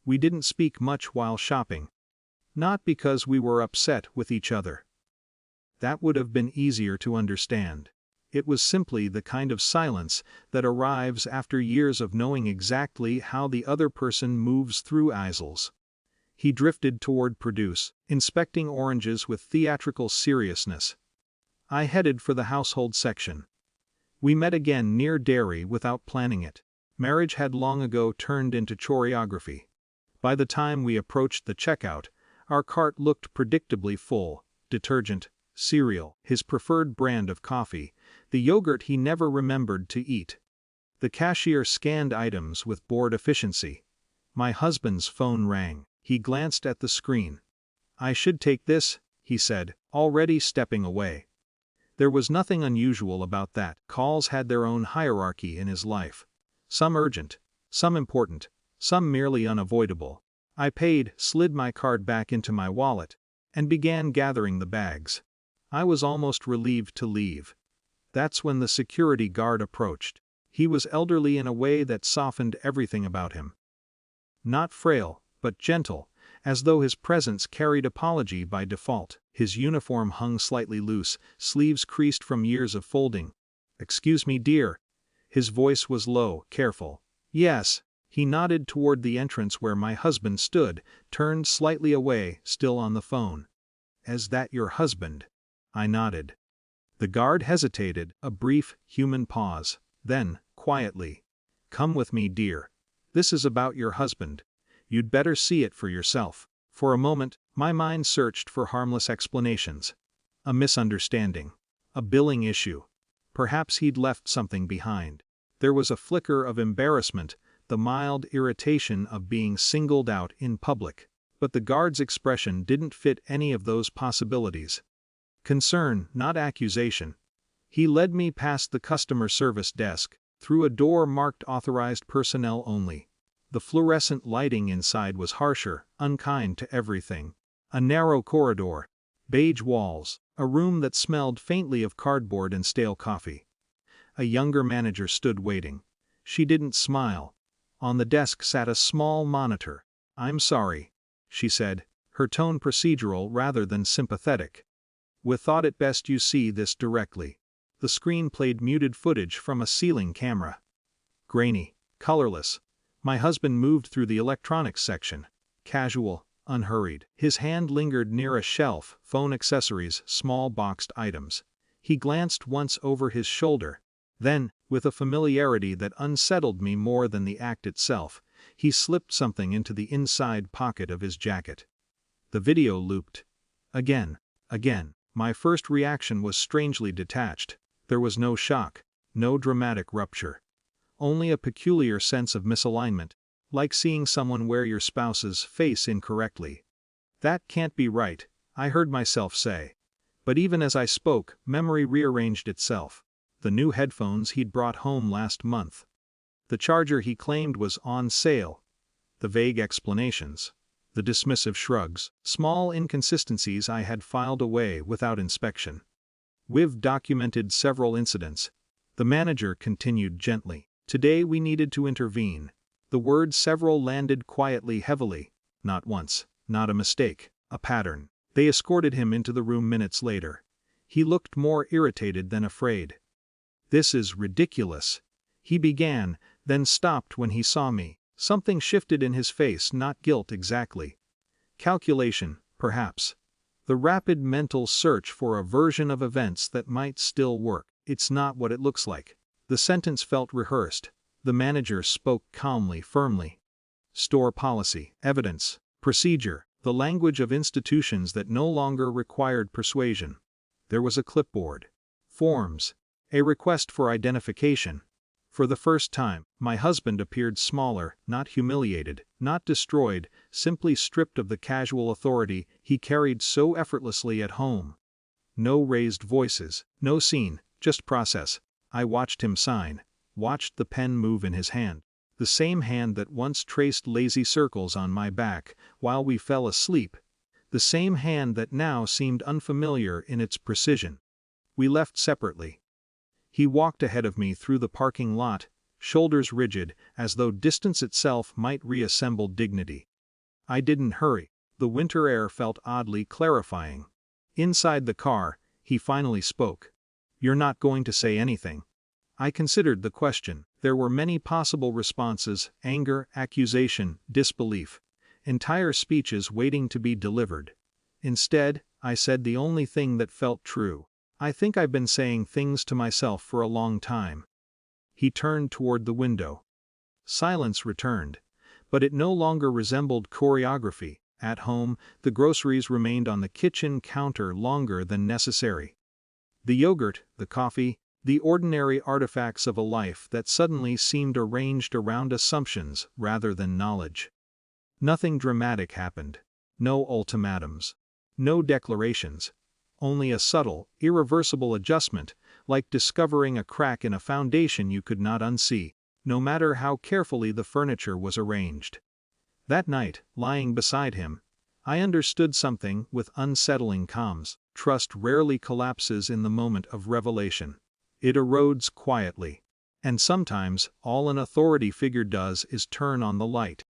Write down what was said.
We didn't speak much while shopping. Not because we were upset with each other. That would have been easier to understand. It was simply the kind of silence that arrives after years of knowing exactly how the other person moves through aisles. He drifted toward produce, inspecting oranges with theatrical seriousness. I headed for the household section. We met again near dairy without planning it. Marriage had long ago turned into choreography. By the time we approached the checkout, our cart looked predictably full: detergent, cereal, his preferred brand of coffee, the yogurt he never remembered to eat. The cashier scanned items with bored efficiency. My husband's phone rang. He glanced at the screen. "I should take this," he said, already stepping away. There was nothing unusual about that. Calls had their own hierarchy in his life. Some urgent, some important, some merely unavoidable. I paid, slid my card back into my wallet, and began gathering the bags. I was almost relieved to leave. That's when the security guard approached. He was elderly in a way that softened everything about him. Not frail, but gentle, as though his presence carried apology by default. His uniform hung slightly loose, sleeves creased from years of folding. "Excuse me, dear." His voice was low, careful. "Yes." He nodded toward the entrance where my husband stood, turned slightly away, still on the phone. "Is that your husband?" I nodded. The guard hesitated, a brief, human pause. Then, quietly, "Come with me, dear. This is about your husband. You'd better see it for yourself." For a moment, my mind searched for harmless explanations. A misunderstanding. A billing issue. Perhaps he'd left something behind. There was a flicker of embarrassment, the mild irritation of being singled out in public. But the guard's expression didn't fit any of those possibilities. Concern, not accusation. He led me past the customer service desk, through a door marked authorized personnel only. The fluorescent lighting inside was harsher, unkind to everything. A narrow corridor, beige walls, a room that smelled faintly of cardboard and stale coffee. A younger manager stood waiting. She didn't smile. On the desk sat a small monitor. "I'm sorry," she said, her tone procedural rather than sympathetic. "We thought it best you see this directly." The screen played muted footage from a ceiling camera. Grainy, colorless. My husband moved through the electronics section. Casual, unhurried. His hand lingered near a shelf, phone accessories, small boxed items. He glanced once over his shoulder. Then, with a familiarity that unsettled me more than the act itself, he slipped something into the inside pocket of his jacket. The video looped. Again. My first reaction was strangely detached. There was no shock, no dramatic rupture. Only a peculiar sense of misalignment, like seeing someone wear your spouse's face incorrectly. "That can't be right," I heard myself say. But even as I spoke, memory rearranged itself. The new headphones he'd brought home last month. The charger he claimed was on sale. The vague explanations. The dismissive shrugs. Small inconsistencies I had filed away without inspection. "We've documented several incidents," the manager continued gently. "Today we needed to intervene." The word "several" landed quietly, heavily. Not once, not a mistake, a pattern. They escorted him into the room minutes later. He looked more irritated than afraid. "This is ridiculous," he began, then stopped when he saw me. Something shifted in his face, not guilt exactly. Calculation, perhaps. The rapid mental search for a version of events that might still work. "It's not what it looks like." The sentence felt rehearsed. The manager spoke calmly, firmly. Store policy, evidence, procedure, the language of institutions that no longer required persuasion. There was a clipboard. Forms. A request for identification. For the first time, my husband appeared smaller, not humiliated, not destroyed, simply stripped of the casual authority he carried so effortlessly at home. No raised voices, no scene, just process. I watched him sign, watched the pen move in his hand. The same hand that once traced lazy circles on my back while we fell asleep. The same hand that now seemed unfamiliar in its precision. We left separately. He walked ahead of me through the parking lot, shoulders rigid, as though distance itself might reassemble dignity. I didn't hurry. The winter air felt oddly clarifying. Inside the car, he finally spoke. "You're not going to say anything?" I considered the question. There were many possible responses: anger, accusation, disbelief. Entire speeches waiting to be delivered. Instead, I said the only thing that felt true. "I think I've been saying things to myself for a long time." He turned toward the window. Silence returned. But it no longer resembled choreography. At home, the groceries remained on the kitchen counter longer than necessary. The yogurt, the coffee, the ordinary artifacts of a life that suddenly seemed arranged around assumptions rather than knowledge. Nothing dramatic happened. No ultimatums. No declarations. Only a subtle, irreversible adjustment, like discovering a crack in a foundation you could not unsee, no matter how carefully the furniture was arranged. That night, lying beside him, I understood something with unsettling calms. Trust rarely collapses in the moment of revelation. It erodes quietly. And sometimes, all an authority figure does is turn on the light.